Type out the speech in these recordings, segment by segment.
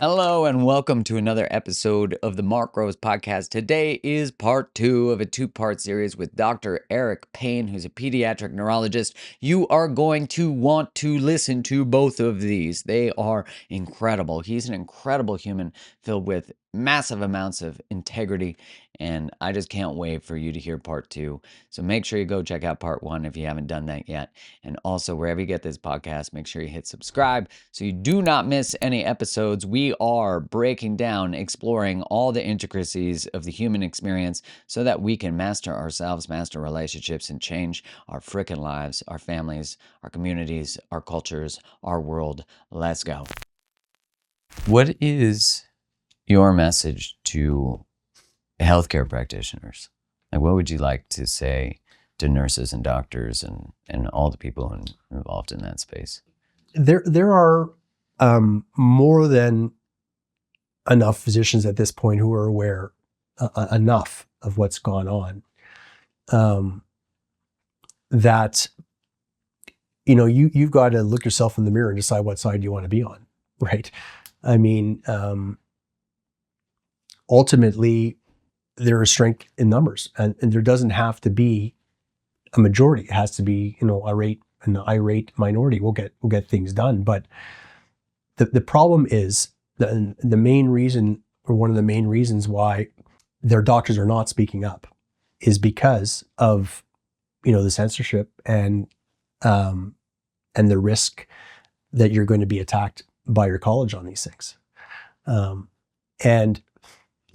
Hello and welcome to another episode of the Mark Rose podcast. Today is part 2 of a 2-part series with Dr. Eric Payne, who's a pediatric neurologist. You are going to want to listen to both of these. They are incredible. He's an incredible human filled with massive amounts of integrity, and I just can't wait for you to hear part 2. So make sure you go check out part 1 if you haven't done that yet. And also, wherever you get this podcast, make sure you hit subscribe so you do not miss any episodes. We are breaking down, exploring all the intricacies of the human experience so that we can master ourselves, master relationships, and change our frickin' lives, our families, our communities, our cultures, our world. Let's go. What is your message to healthcare practitioners? Like, what would you like to say to nurses and doctors and all the people involved in that space? There are more than enough physicians at this point who are aware enough of what's gone on that you've got to look yourself in the mirror and decide what side you want to be on, right? I mean, ultimately, there is strength in numbers, and there doesn't have to be a majority. It has to be an irate minority will get things done. But the problem is the main reason, or one of the main reasons why their doctors are not speaking up, is because of the censorship and the risk that you're going to be attacked by your college on these things. And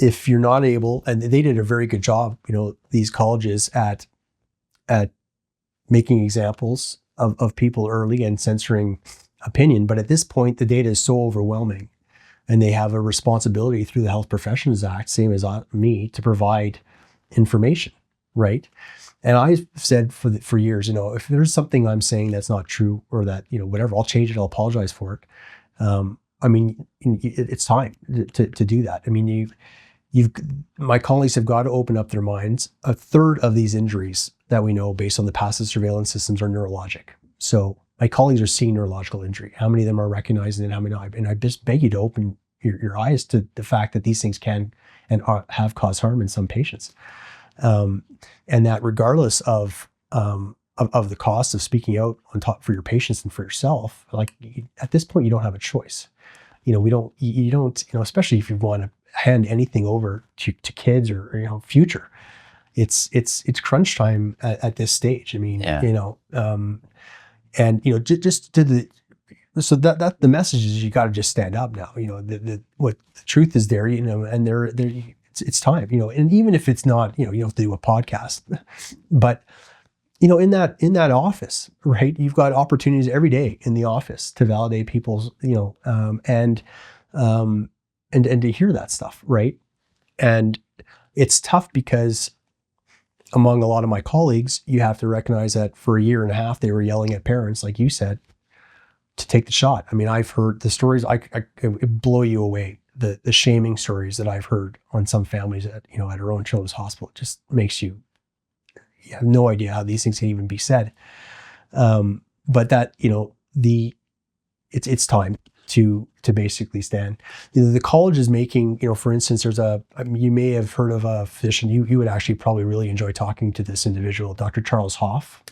if you're not able, and they did a very good job, these colleges at making examples of people early and censoring opinion. But at this point, the data is so overwhelming, and they have a responsibility through the Health Professions Act, same as me, to provide information, right? And I've said for years, if there's something I'm saying that's not true, or that, whatever, I'll change it, I'll apologize for it. It's time to do that. I mean, my colleagues have got to open up their minds. A third of these injuries that we know based on the passive surveillance systems are neurologic. So my colleagues are seeing neurological injury. How many of them are recognizing it? How many not? And I just beg you to open your eyes to the fact that these things can and have caused harm in some patients. And that regardless of the cost of speaking out on top for your patients and for yourself, like at this point, you don't have a choice. You don't, especially if you want to hand anything over to kids or, future, it's crunch time at this stage. I mean, Yeah. Just to so that the message is you got to just stand up now. What the truth is there, and it's time, and even if it's not, you don't have to do a podcast, but in that office, right? You've got opportunities every day in the office to validate people's, and to hear that stuff, right? And it's tough because among a lot of my colleagues, you have to recognize that for a year and a half, they were yelling at parents, like you said, to take the shot. I mean, I've heard the stories, it blow you away. The shaming stories that I've heard on some families at our own children's hospital. It just makes you have no idea how these things can even be said. But that, it's time to basically stand. The college is making, for instance, you may have heard of a physician, you would actually probably really enjoy talking to this individual, Dr. Charles Hoff.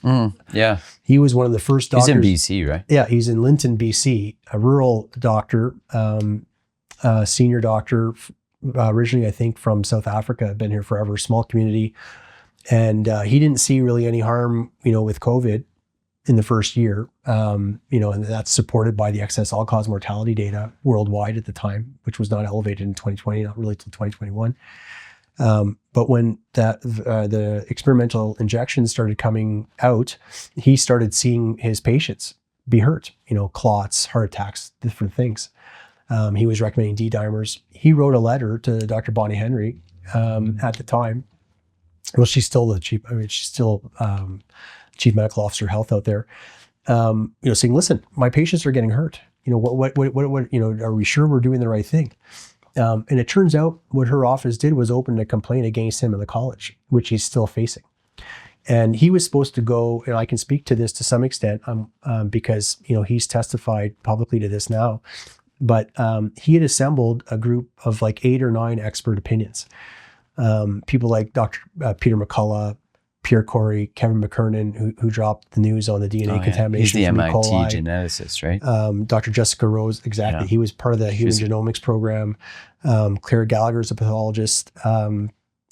Yeah. He was one of the first doctors. He's in BC, right? Yeah, he's in Linton, BC, a rural doctor, senior doctor, originally, I think, from South Africa, been here forever, small community. And he didn't see really any harm, with COVID in the first year, and that's supported by the excess all-cause mortality data worldwide at the time, which was not elevated in 2020, not really till 2021. But when the experimental injections started coming out, he started seeing his patients be hurt, clots, heart attacks, different things. He was recommending D-dimers. He wrote a letter to Dr. Bonnie Henry at the time. Well, she's still the chief. She's still chief medical officer of health out there. Saying, listen, my patients are getting hurt. What? Are we sure we're doing the right thing? And it turns out what her office did was open a complaint against him in the college, which he's still facing. And he was supposed to go, and I can speak to this to some extent, because he's testified publicly to this now. but he had assembled a group of like 8 or 9 expert opinions. People like Dr. Peter McCullough, Pierre Corey, Kevin McKernan, who dropped the news on the DNA contamination. He's the from MIT E. coli. geneticist, right? Dr. Jessica Rose, exactly. Yeah. He was part of the human genomics program. Claire Gallagher is a pathologist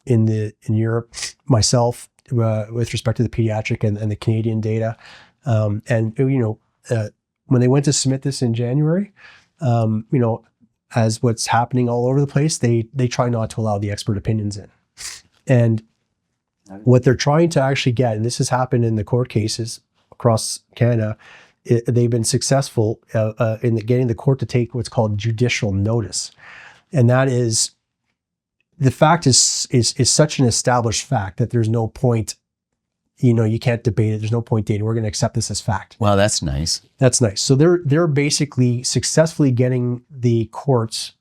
in Europe. Myself, with respect to the pediatric and the Canadian data, when they went to submit this in January, as what's happening all over the place, they try not to allow the expert opinions in. And what they're trying to actually get, and this has happened in the court cases across Canada, they've been successful in getting the court to take what's called judicial notice. And that is, the fact is such an established fact that there's no point, you can't debate it. There's no point dating. We're going to accept this as fact. Wow, that's nice. That's nice. So they're basically successfully getting the courts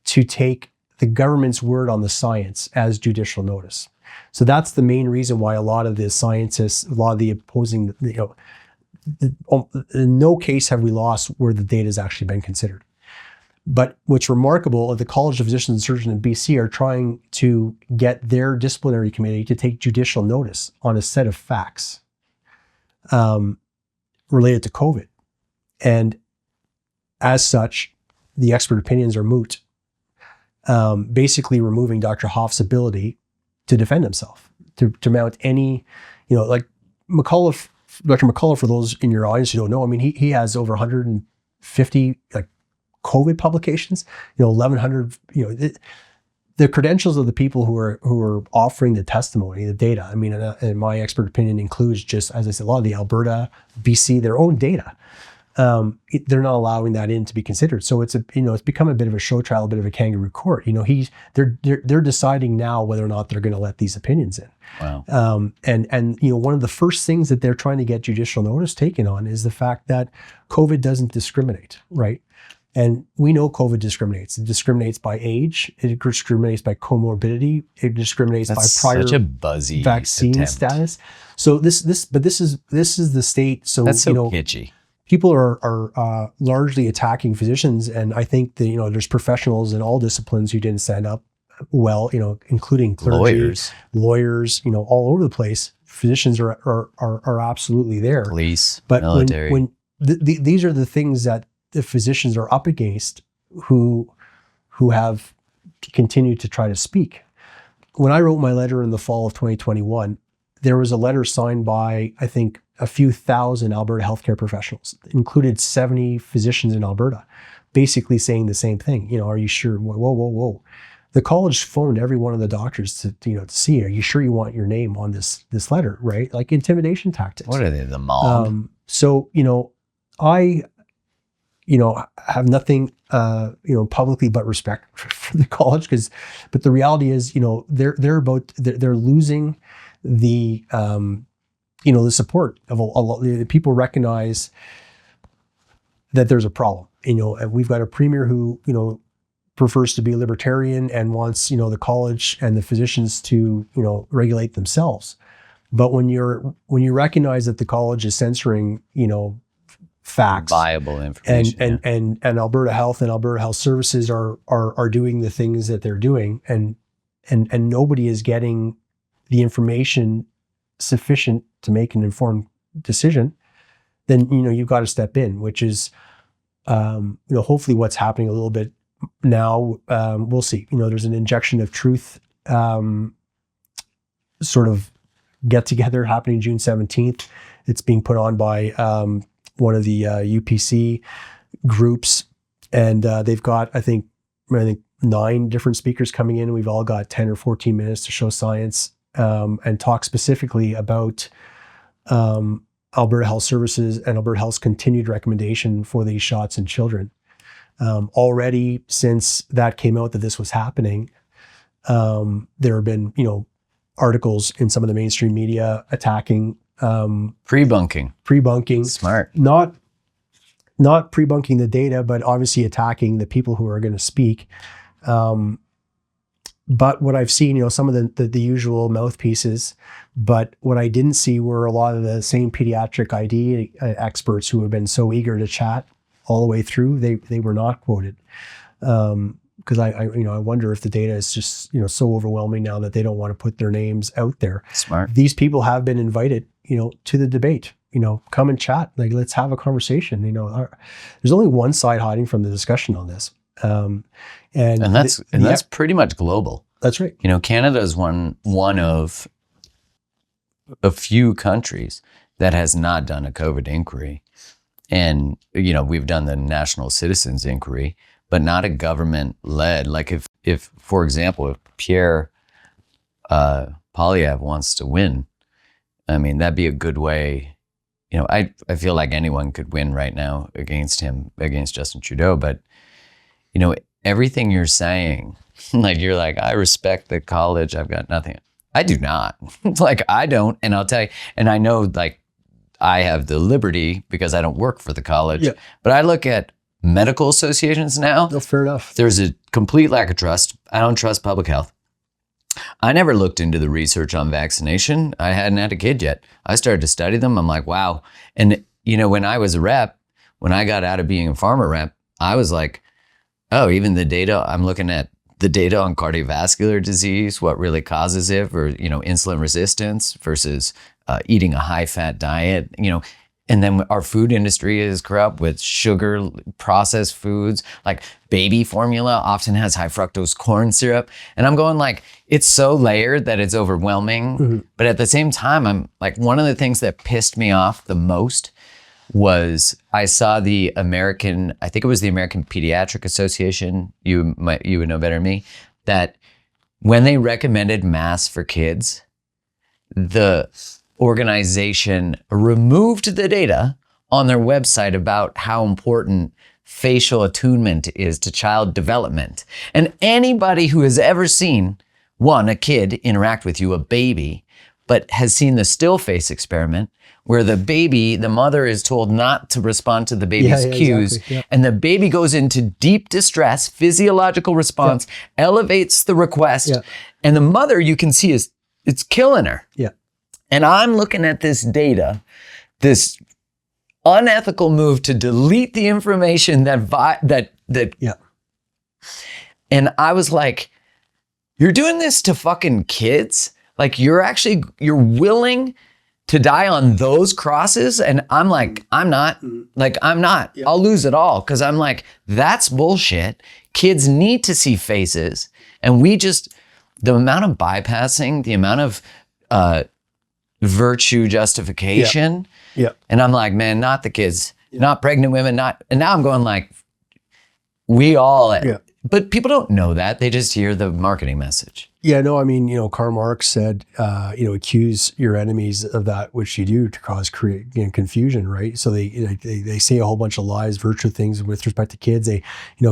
to take the government's word on the science as judicial notice. So that's the main reason why a lot of the scientists, a lot of the opposing, in no case have we lost where the data has actually been considered. But what's remarkable, the College of Physicians and Surgeons in BC are trying to get their disciplinary committee to take judicial notice on a set of facts related to COVID. And as such, the expert opinions are moot, basically removing Dr. Hoff's ability to defend himself, to mount any, like McCullough, Dr. McCullough, for those in your audience who don't know, I mean, he has over 150 like COVID publications, 1,100, the credentials of the people who are offering the testimony, the data. I mean, and my expert opinion includes, just as I said, a lot of the Alberta, BC, their own data. They're not allowing that in to be considered. So it's become a bit of a show trial, a bit of a kangaroo court. They're deciding now whether or not they're going to let these opinions in. Wow. And one of the first things that they're trying to get judicial notice taken on is the fact that COVID doesn't discriminate, right? And we know COVID discriminates. It discriminates by age. It discriminates by comorbidity. It discriminates by prior such a buzzy vaccine attempt. status. So this is the state. So that's so kitschy. People are largely attacking physicians, and I think that there's professionals in all disciplines who didn't stand up well, including clergy, lawyers, all over the place. Physicians are absolutely there. Police, but military. when these are the things that the physicians are up against, who have continued to try to speak. When I wrote my letter in the fall of 2021, there was a letter signed by, I think, a few thousand Alberta healthcare professionals. It included 70 physicians in Alberta, basically saying the same thing. Are you sure? Whoa. The college phoned every one of the doctors to see, are you sure you want your name on this letter, right? Like intimidation tactics. What are they, the mob? So, I have nothing, publicly but respect for the college, but the reality is, they're losing the, the support of a lot. People recognize that there's a problem. And we've got a premier who, prefers to be libertarian and wants, the college and the physicians to, regulate themselves. But when you recognize that the college is censoring, facts, viable information, and Alberta Health and Alberta Health Services are doing the things that they're doing, and nobody is getting the information sufficient to make an informed decision, then you've got to step in, which is hopefully what's happening a little bit now. We'll see. There's an injection of truth sort of get together happening June 17th. It's being put on by one of the UPC groups, and they've got I think 9 different speakers coming in. We've all got 10 or 14 minutes to show science and talk specifically about Alberta Health Services and Alberta Health's continued recommendation for these shots in children. Already since that came out that this was happening, there have been articles in some of the mainstream media attacking pre-bunking. Smart. Not pre-bunking the data, but obviously attacking the people who are going to speak. But what I've seen, some of the usual mouthpieces, but what I didn't see were a lot of the same pediatric ID experts who have been so eager to chat all the way through, they were not quoted. Because I wonder if the data is just, so overwhelming now that they don't want to put their names out there. Smart. These people have been invited, to the debate. Come and chat. Like, let's have a conversation. There's only one side hiding from the discussion on this, and that's pretty much global. That's right. Canada is one of a few countries that has not done a COVID inquiry, and we've done the national citizens inquiry, but not a government-led. Like if for example, if Pierre Poilievre wants to win, I mean, that'd be a good way. I feel like anyone could win right now against him, against Justin Trudeau. But, everything you're saying, like, you're like, I respect the college. I've got nothing. I do not. Like, I don't. And I'll tell you, and I know, like, I have the liberty because I don't work for the college. Yeah. But I look at medical associations now. No, fair enough. There's a complete lack of trust. I don't trust public health. I never looked into the research on vaccination. I hadn't had a kid yet. I started to study them. I'm like, wow. And, when I was a rep, when I got out of being a pharma rep, I was like, oh, even the data, I'm looking at the data on cardiovascular disease, what really causes it, or, insulin resistance versus eating a high-fat diet, And then our food industry is corrupt with sugar, processed foods, like baby formula often has high fructose corn syrup. And I'm going like, it's so layered that it's overwhelming. Mm-hmm. But at the same time, I'm like, one of the things that pissed me off the most was I saw the American, I think it was the American Pediatric Association, you would know better than me, that when they recommended masks for kids, the organization removed the data on their website about how important facial attunement is to child development. And anybody who has ever seen, a kid interact with you, a baby, but has seen the still face experiment where the mother is told not to respond to the baby's cues, exactly. Yeah. And the baby goes into deep distress, physiological response, elevates the request, and the mother, you can see, it's killing her. Yeah. And I'm looking at this data, this unethical move to delete the information and I was like, you're doing this to fucking kids? Like, you're willing to die on those crosses? And I'm like, I'm not. Like, I'm not. Yeah. I'll lose it all. Because I'm like, that's bullshit. Kids need to see faces. And the amount of bypassing, the amount of virtue justification. Yeah. And I'm like, man, not the kids, not pregnant women, and now I'm going like, we all, but people don't know that. They just hear the marketing message. Yeah, no, I mean, Karl Marx said, accuse your enemies of that which you do to create confusion, right? So they say a whole bunch of lies, virtue things with respect to kids.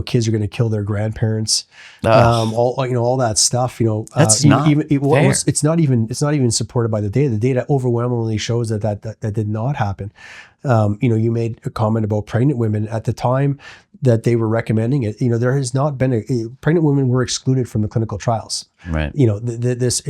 Kids are going to kill their grandparents, all that stuff. That's not fair. It's not even supported by the data. The data overwhelmingly shows that did not happen. You made a comment about pregnant women at the time that they were recommending it. There has not been pregnant women were excluded from the clinical trials. Right. This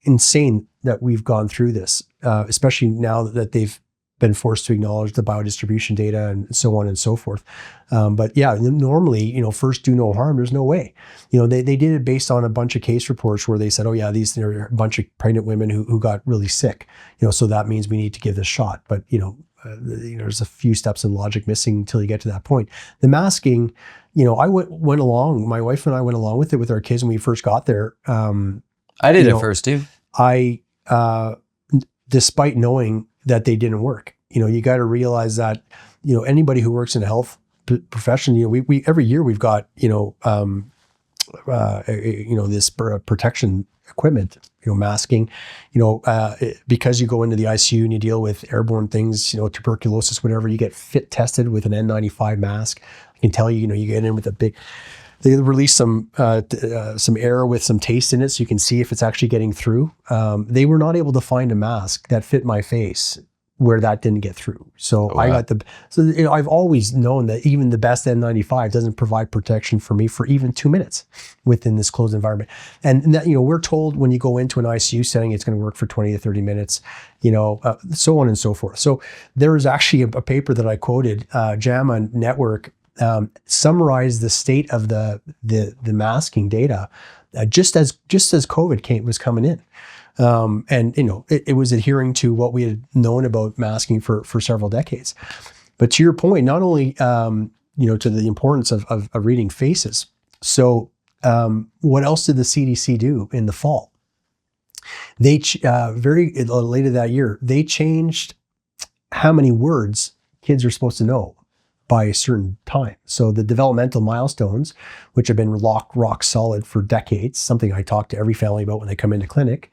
insane that we've gone through this, especially now that they've been forced to acknowledge the biodistribution data and so on and so forth. But yeah, normally, first do no harm. There's no way. They did it based on a bunch of case reports where they said, oh yeah, these are a bunch of pregnant women who got really sick. So that means we need to give this shot. But there's a few steps in logic missing until you get to that point. The masking, I went along. My wife and I went along with it with our kids when we first got there. I did it first too. Despite knowing that they didn't work, you got to realize that anybody who works in a health profession, we every year we've got this protection equipment, masking, because you go into the ICU and you deal with airborne things, tuberculosis, whatever, you get fit tested with an N95 mask. I can tell you, you get in with they release some air with some taste in it so you can see if it's actually getting through. They were not able to find a mask that fit my face where that didn't get through. So I've always known that even the best N95 doesn't provide protection for me for even 2 minutes within this closed environment. And that, we're told when you go into an ICU setting, it's going to work for 20 to 30 minutes, so on and so forth. So there was actually a paper that I quoted, JAMA Network, summarized the state of the masking data just as COVID was coming in. And it was adhering to what we had known about masking for several decades. But to your point, not only to the importance of reading faces. So what else did the CDC do in the fall? They very later that year, they changed how many words kids are supposed to know by a certain time. So the developmental milestones, which have been rock solid for decades, something I talk to every family about when they come into clinic.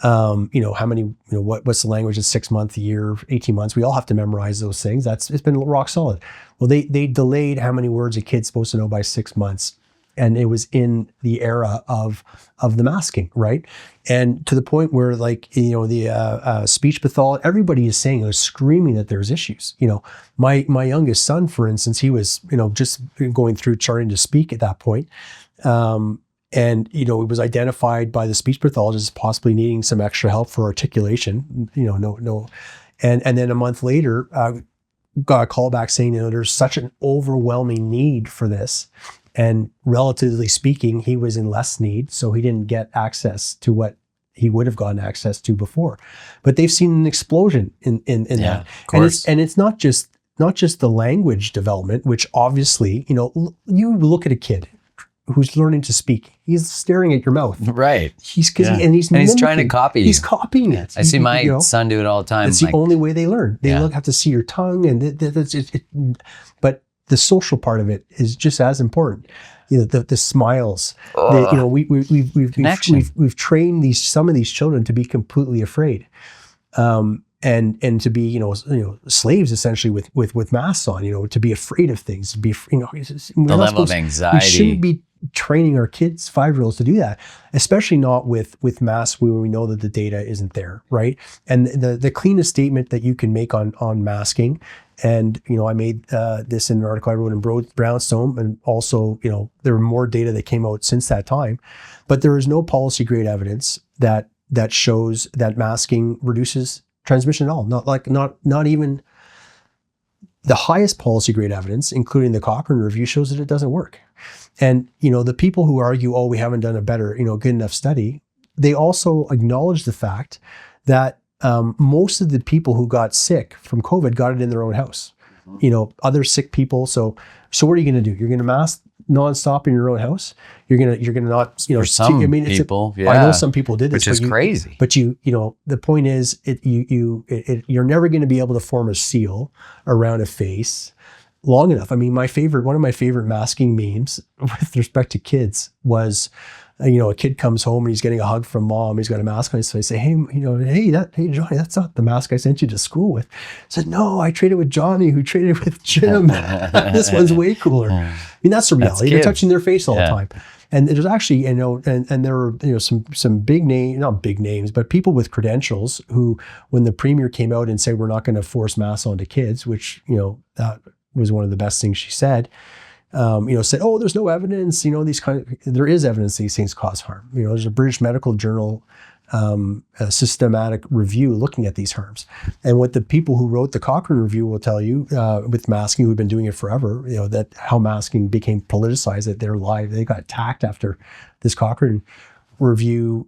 How many, what's the language of 6 months, a year, 18 months? We all have to memorize those things. It's been rock solid. Well, they delayed how many words a kid's supposed to know by 6 months. And it was in the era of the masking, right? And to the point where the speech pathologist, everybody is saying, screaming that there's issues. My youngest son, for instance, he was, just going through starting to speak at that point. And, it was identified by the speech pathologist as possibly needing some extra help for articulation, no. And then a month later, got a call back saying, there's such an overwhelming need for this. And relatively speaking, he was in less need, so he didn't get access to what he would have gotten access to before. But they've seen an explosion in that. Of course. And it's not just the language development, which obviously, you look at a kid who's learning to speak. He's staring at your mouth. Right. He's he's trying to copy you. He's copying it. I see my son do it all the time. It's the only way they learn. They have to see your tongue, and that's it. But the social part of it is just as important. The smiles. We've trained some of these children to be completely afraid, and to be slaves essentially with masks on. To be afraid of things. To be the level of anxiety. We shouldn't be training our kids, 5-year-olds, to do that, especially not with masks when we know that the data isn't there, right? And the cleanest statement that you can make on masking. And, I made this in an article I wrote in Brownstone, and also, there were more data that came out since that time, but there is no policy grade evidence that shows that masking reduces transmission at all. Not even the highest policy grade evidence, including the Cochrane review, shows that it doesn't work. And, the people who argue, we haven't done a better, good enough study, they also acknowledge the fact that most of the people who got sick from COVID got it in their own house. Other sick people. So what are you going to do? You're going to mask nonstop in your own house. You're going to not, for some people. I know some people did this, which is crazy. But the point is, you're never going to be able to form a seal around a face long enough. I mean, one of my favorite masking memes with respect to kids was, a kid comes home and he's getting a hug from mom. He's got a mask on his face. Say, hey, hey, Johnny, that's not the mask I sent you to school with. I said, no, I traded with Johnny, who traded with Jim. This one's way cooler. I mean, that's the reality. They're touching their face all the time. And there's actually, and there were, some big name, not big names, but people with credentials who, when the premier came out and said, we're not going to force masks onto kids, which, that was one of the best things she said. Said, there's no evidence, there is evidence these things cause harm. There's a British Medical Journal, a systematic review looking at these harms. And what the people who wrote the Cochrane review will tell you, with masking, who've been doing it forever, that how masking became politicized, that they're live, they got attacked after this Cochrane review,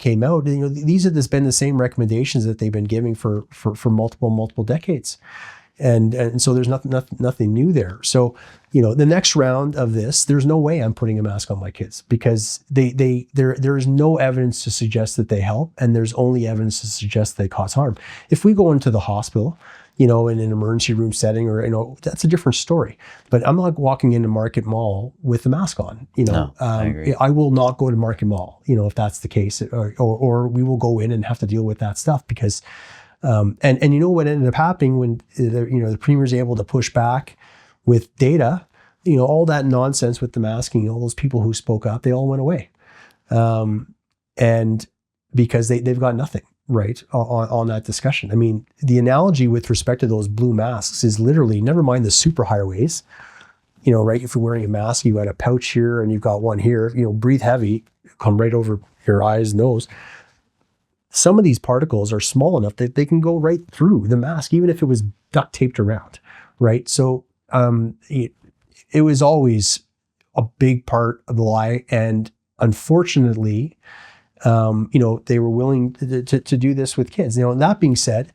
came out. These have been the same recommendations that they've been giving for multiple decades. And so there's nothing new there. So, the next round of this, there's no way I'm putting a mask on my kids, because there is no evidence to suggest that they help, and there's only evidence to suggest they cause harm. If we go into the hospital, in an emergency room setting, or, that's a different story. But I'm not walking into Market Mall with the mask on. No, I agree. I will not go to Market Mall, if that's the case, or we will go in and have to deal with that stuff, because and what ended up happening when the premier is able to push back with data, all that nonsense with the masking, all those people who spoke up, they all went away, and because they've got nothing. right, on that discussion. I mean, the analogy with respect to those blue masks is literally, never mind the super highways, right? If you're wearing a mask, you got a pouch here and you've got one here, breathe heavy, come right over your eyes, nose. Some of these particles are small enough that they can go right through the mask, even if it was duct taped around, right? So it was always a big part of the lie. And unfortunately, they were willing to do this with kids. That being said,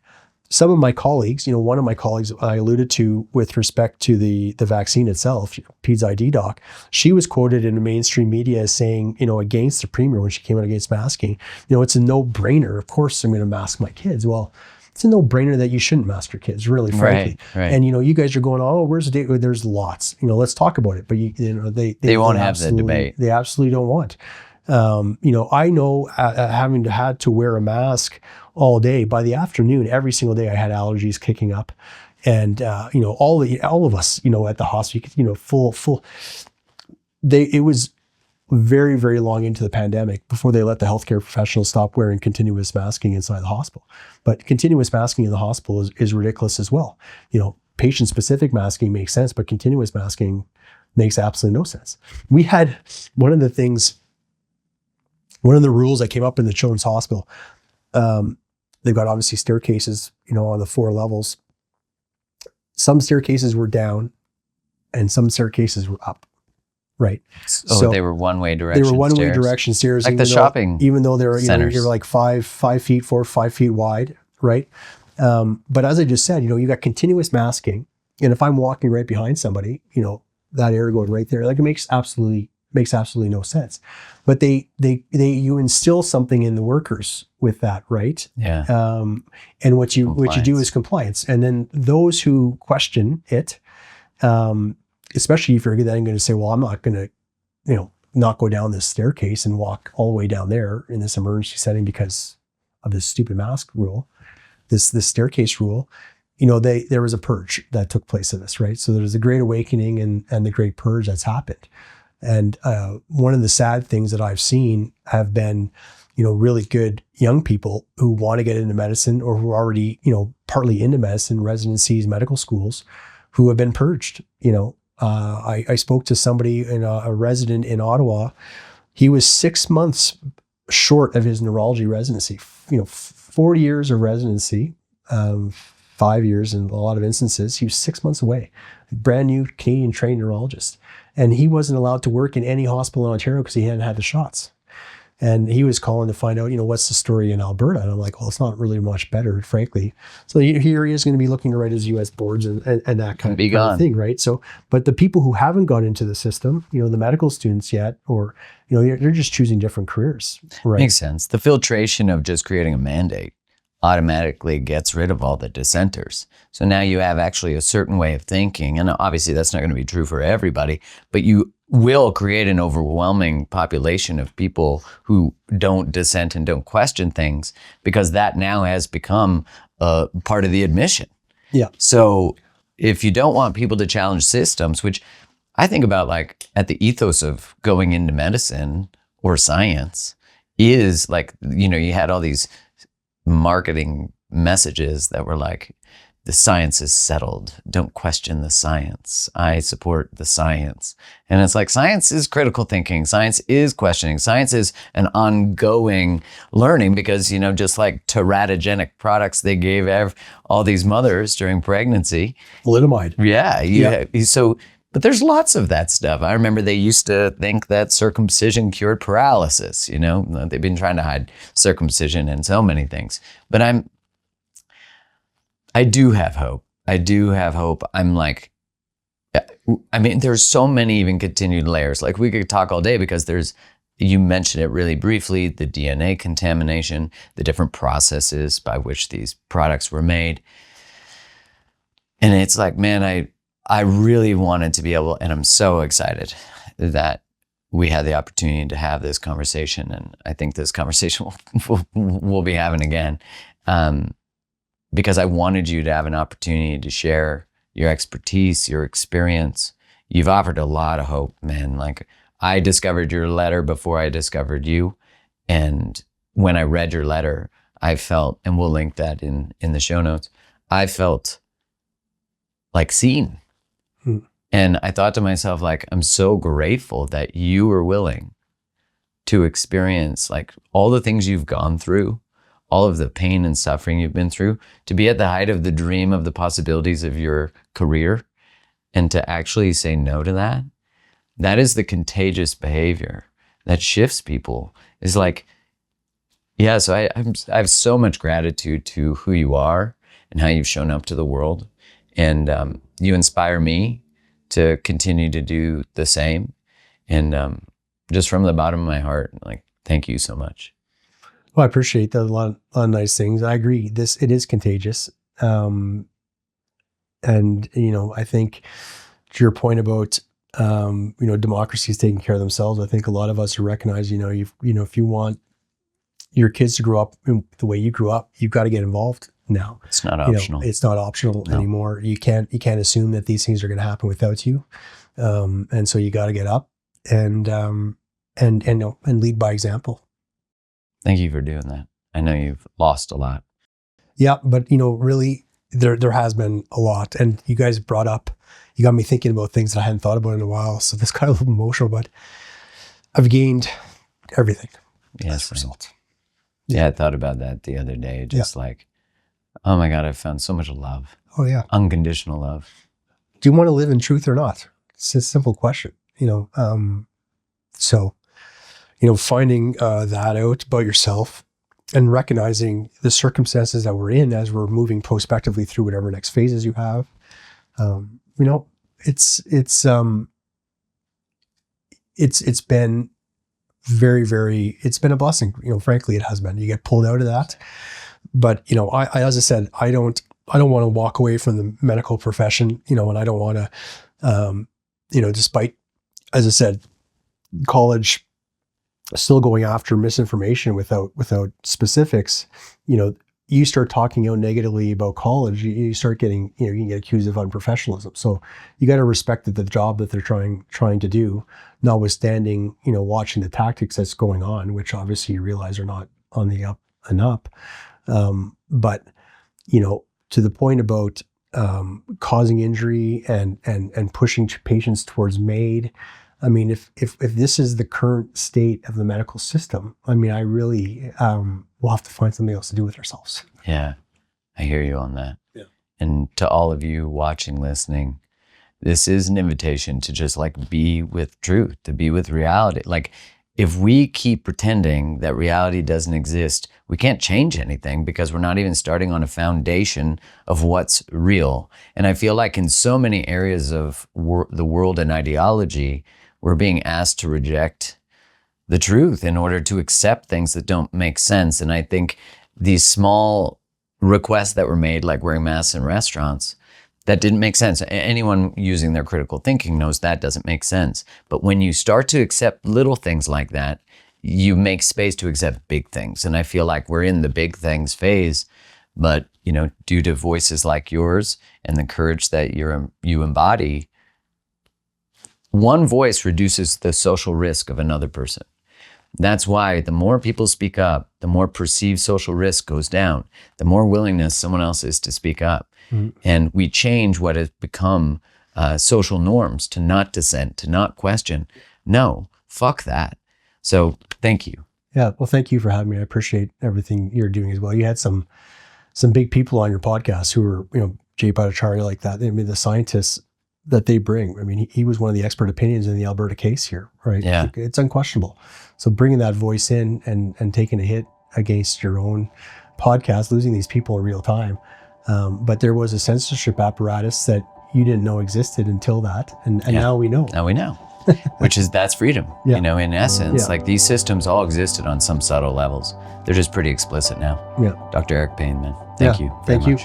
some of my colleagues, one of my colleagues I alluded to with respect to the vaccine itself, Peds ID doc, she was quoted in the mainstream media as saying, against the premier when she came out against masking, it's a no-brainer. Of course, I'm going to mask my kids. Well, it's a no-brainer that you shouldn't mask your kids, really, frankly. Right. And you guys are going, oh, where's the date? There's lots. Let's talk about it. But they won't have the debate. They absolutely don't want. I know having had to wear a mask all day, by the afternoon, every single day I had allergies kicking up. And, all of us, at the hospital, it was very, very long into the pandemic before they let the healthcare professionals stop wearing continuous masking inside the hospital. But continuous masking in the hospital is ridiculous as well. Patient-specific masking makes sense, but continuous masking makes absolutely no sense. We had one of the rules that came up in the children's hospital. They've got obviously staircases, on the 4 levels. Some staircases were down and some staircases were up. Right. So they were one-way direction. They were one-way direction stairs. Like the shopping even though they were, centers. you're like 5 feet, 4 or 5 feet wide. Right. But as I just said, you got continuous masking. And if I'm walking right behind somebody, that air going right there, like it makes absolutely no sense. But you instill something in the workers with that, right? Yeah. And what you do is compliance. And then those who question it, especially if you're then going to say, well, I'm not going to, not go down this staircase and walk all the way down there in this emergency setting because of this stupid mask rule, this staircase rule. There was a purge that took place of this, right? So there's a great awakening and the great purge that's happened. And one of the sad things that I've seen have been, really good young people who want to get into medicine or who are already, partly into medicine, residencies, medical schools, who have been purged. I spoke to somebody, a resident in Ottawa. He was 6 months short of his neurology residency. 40 years of residency, 5 years in a lot of instances. He was 6 months away. Brand new Canadian trained neurologist. And he wasn't allowed to work in any hospital in Ontario because he hadn't had the shots. And he was calling to find out, what's the story in Alberta? And I'm like, well, it's not really much better, frankly. So here he is going to be looking to write his US boards and that kind of thing, right? So, but the people who haven't gone into the system, the medical students yet, or, they're just choosing different careers, right? Makes sense. The filtration of just creating a mandate automatically gets rid of all the dissenters. So now you have actually a certain way of thinking. And obviously that's not going to be true for everybody, but you will create an overwhelming population of people who don't dissent and don't question things because that now has become a part of the admission. Yeah. So if you don't want people to challenge systems, which I think about like at the ethos of going into medicine or science is like, you had all these marketing messages that were like, the science is settled. Don't question the science. I support the science. And it's like, science is critical thinking. Science is questioning. Science is an ongoing learning because, just like teratogenic products they gave all these mothers during pregnancy. Thalidomide. Yeah. But there's lots of that stuff. I remember they used to think that circumcision cured paralysis. They've been trying to hide circumcision and so many things. But I do have hope. I'm like, there's so many even continued layers. Like we could talk all day because you mentioned it really briefly, the DNA contamination, the different processes by which these products were made. And it's like, man, I really wanted to be able, and I'm so excited that we had the opportunity to have this conversation. And I think this conversation we'll be having again. Because I wanted you to have an opportunity to share your expertise, your experience. You've offered a lot of hope, man. Like I discovered your letter before I discovered you. And when I read your letter, I felt, and we'll link that in the show notes, I felt like seen. And I thought to myself, like, I'm so grateful that you were willing to experience like all the things you've gone through, all of the pain and suffering you've been through, to be at the height of the dream of the possibilities of your career, and to actually say no to that. That is the contagious behavior that shifts people. Is like, yeah, so I have so much gratitude to who you are and how you've shown up to the world. And you inspire me to continue to do the same. And just from the bottom of my heart, like, thank you so much. Well, I appreciate that. A lot of nice things. I agree. It is contagious. And, I think to your point about, democracy is taking care of themselves. I think a lot of us recognize, if you want your kids to grow up the way you grew up, you've got to get involved now. It's not optional. It's not optional anymore. You can't assume that these things are going to happen without you. And so you got to get up and lead by example. Thank you for doing that. I know you've lost a lot. Yeah, but really there has been a lot. And you guys you got me thinking about things that I hadn't thought about in a while. So this got a little emotional, but I've gained everything as a result. Yeah, I thought about that the other day. Just like, oh my God, I found so much love. Oh yeah. Unconditional love. Do you want to live in truth or not? It's a simple question, So, finding that out about yourself and recognizing the circumstances that we're in as we're moving prospectively through whatever next phases you have, it's been very, very, it's been a blessing. Frankly, it has been. You get pulled out of that, but I as I said, I don't want to walk away from the medical profession, and I don't want to, despite, as I said, college still going after misinformation without specifics, you start talking out negatively about college, you start getting, you can get accused of unprofessionalism. So you got to respect the job that they're trying to do, notwithstanding, watching the tactics that's going on, which obviously you realize are not on the up and up. But, to the point about causing injury and pushing patients towards MAID, I mean, if this is the current state of the medical system, I mean, I really we'll have to find something else to do with ourselves. Yeah, I hear you on that. Yeah. And to all of you watching, listening, this is an invitation to just like be with truth, to be with reality. Like, if we keep pretending that reality doesn't exist, we can't change anything because we're not even starting on a foundation of what's real. And I feel like in so many areas of the world and ideology, we're being asked to reject the truth in order to accept things that don't make sense. And I think these small requests that were made, like wearing masks in restaurants, that didn't make sense. Anyone using their critical thinking knows that doesn't make sense. But when you start to accept little things like that, you make space to accept big things. And I feel like we're in the big things phase, but due to voices like yours and the courage that you embody, one voice reduces the social risk of another person. That's why the more people speak up, the more perceived social risk goes down, the more willingness someone else is to speak up. Mm-hmm. And we change what has become social norms to not dissent, to not question. No, fuck that. So thank you. Yeah, well, thank you for having me. I appreciate everything you're doing as well. You had some big people on your podcast who were, Jay Bhattacharya, like that. I mean, the scientists that they bring. I mean, he was one of the expert opinions in the Alberta case here, right? Yeah. It's unquestionable. So bringing that voice in and taking a hit against your own podcast, losing these people in real time. But there was a censorship apparatus that you didn't know existed until that. And now we know. Now we know. That's freedom. Yeah. In essence, like these systems all existed on some subtle levels. They're just pretty explicit now. Yeah. Dr. Eric Payne, man. Thank you very much.